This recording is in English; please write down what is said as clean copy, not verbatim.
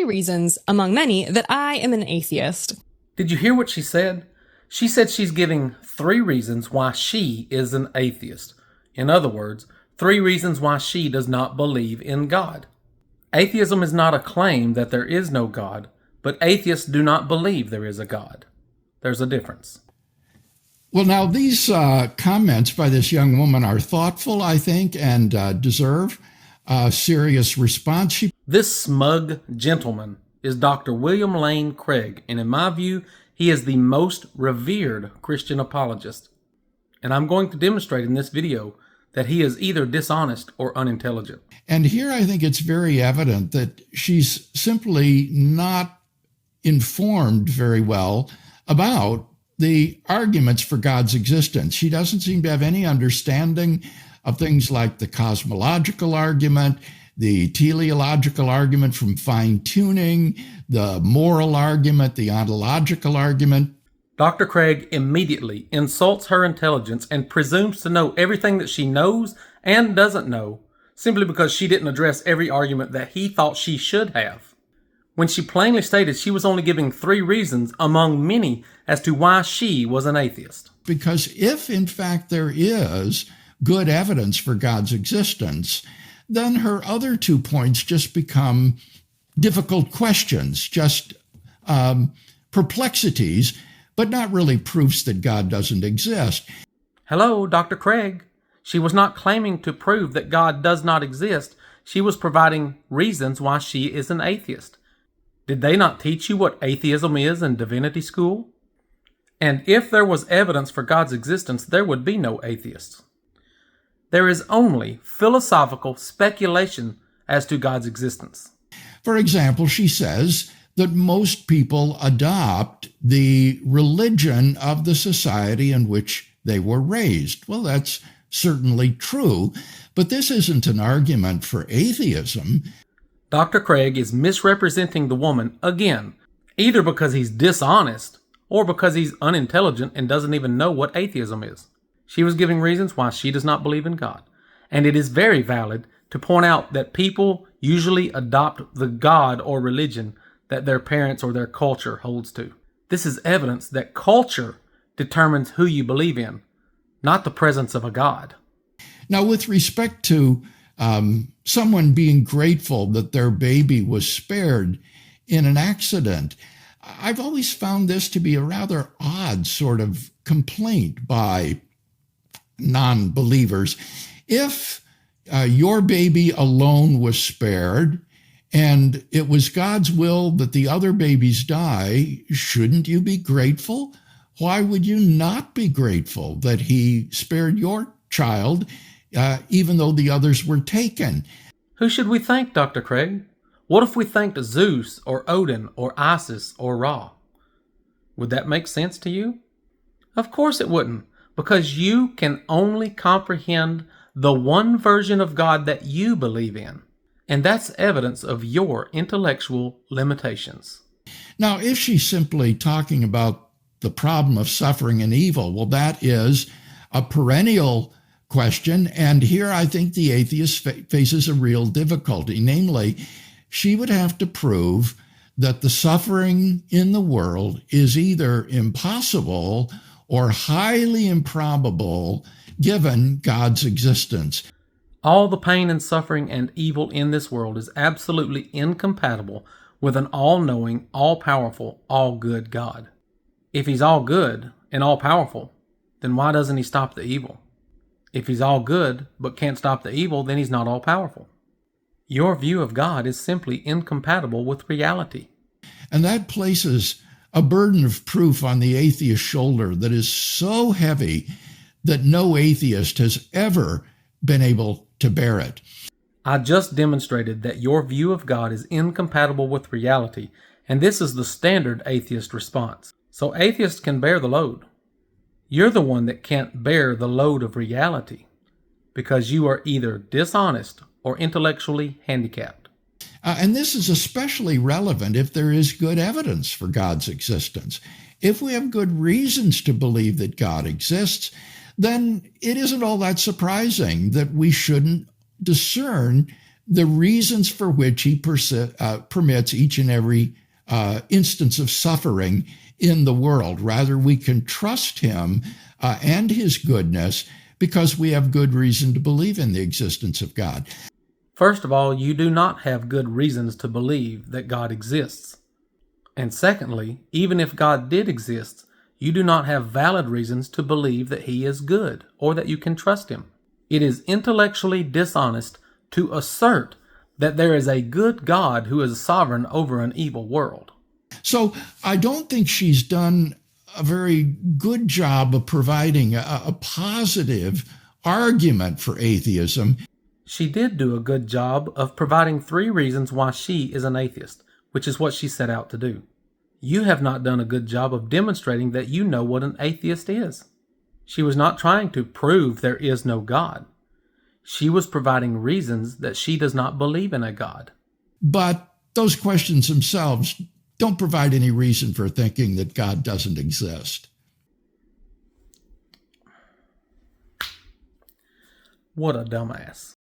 reasons, among many, that I am an atheist. Did you hear what she said? She said she's giving 3 reasons why she is an atheist. In other words, 3 reasons why she does not believe in God. Atheism is not a claim that there is no God, but atheists do not believe there is a God. There's a difference. Well, now, these comments by this young woman are thoughtful, I think, and deserve a serious response. This smug gentleman is Dr. William Lane Craig, and in my view, he is the most revered Christian apologist. And I'm going to demonstrate in this video that he is either dishonest or unintelligent. And here I think it's very evident that she's simply not informed very well about the arguments for God's existence. She doesn't seem to have any understanding of things like the cosmological argument, the teleological argument from fine-tuning, the moral argument, the ontological argument. Dr. Craig immediately insults her intelligence and presumes to know everything that she knows and doesn't know, simply because she didn't address every argument that he thought she should have, when she plainly stated she was only giving 3 reasons among many as to why she was an atheist. Because if, in fact, there is good evidence for God's existence, then her other 2 points just become difficult questions, just perplexities, but not really proofs that God doesn't exist. Hello, Dr. Craig. She was not claiming to prove that God does not exist. She was providing reasons why she is an atheist. Did they not teach you what atheism is in divinity school? And if there was evidence for God's existence, there would be no atheists. There is only philosophical speculation as to God's existence. For example, she says that most people adopt the religion of the society in which they were raised. Well, that's certainly true, but this isn't an argument for atheism. Dr. Craig is misrepresenting the woman again, either because he's dishonest or because he's unintelligent and doesn't even know what atheism is. She was giving reasons why she does not believe in God. And it is very valid to point out that people usually adopt the God or religion that their parents or their culture holds to. This is evidence that culture determines who you believe in, not the presence of a God. Now, with respect to someone being grateful that their baby was spared in an accident, I've always found this to be a rather odd sort of complaint by non-believers. If your baby alone was spared and it was God's will that the other babies die, shouldn't you be grateful? Why would you not be grateful that he spared your child, even though the others were taken? Who should we thank, Dr. Craig? What if we thanked Zeus or Odin or Isis or Ra? Would that make sense to you? Of course it wouldn't, because you can only comprehend the one version of God that you believe in. And that's evidence of your intellectual limitations. Now, if she's simply talking about the problem of suffering and evil, well, that is a perennial question. And here I think the atheist faces a real difficulty. Namely, she would have to prove that the suffering in the world is either impossible or highly improbable given God's existence. All the pain and suffering and evil in this world is absolutely incompatible with an all-knowing, all-powerful, all-good God. If he's all good and all-powerful, then why doesn't he stop the evil? If he's all good but can't stop the evil, then he's not all-powerful. Your view of God is simply incompatible with reality. And that places a burden of proof on the atheist's shoulder that is so heavy that no atheist has ever been able to bear it. I just demonstrated that your view of God is incompatible with reality, and this is the standard atheist response. So atheists can bear the load. You're the one that can't bear the load of reality because you are either dishonest or intellectually handicapped. And this is especially relevant if there is good evidence for God's existence. If we have good reasons to believe that God exists, then it isn't all that surprising that we shouldn't discern the reasons for which he permits each and every instance of suffering in the world. Rather, we can trust him and his goodness because we have good reason to believe in the existence of God. First of all, you do not have good reasons to believe that God exists. And secondly, even if God did exist, you do not have valid reasons to believe that he is good or that you can trust him. It is intellectually dishonest to assert that there is a good God who is sovereign over an evil world. So I don't think she's done a very good job of providing a positive argument for atheism. She did do a good job of providing 3 reasons why she is an atheist, which is what she set out to do. You have not done a good job of demonstrating that you know what an atheist is. She was not trying to prove there is no God. She was providing reasons that she does not believe in a God. But those questions themselves don't provide any reason for thinking that God doesn't exist. What a dumbass.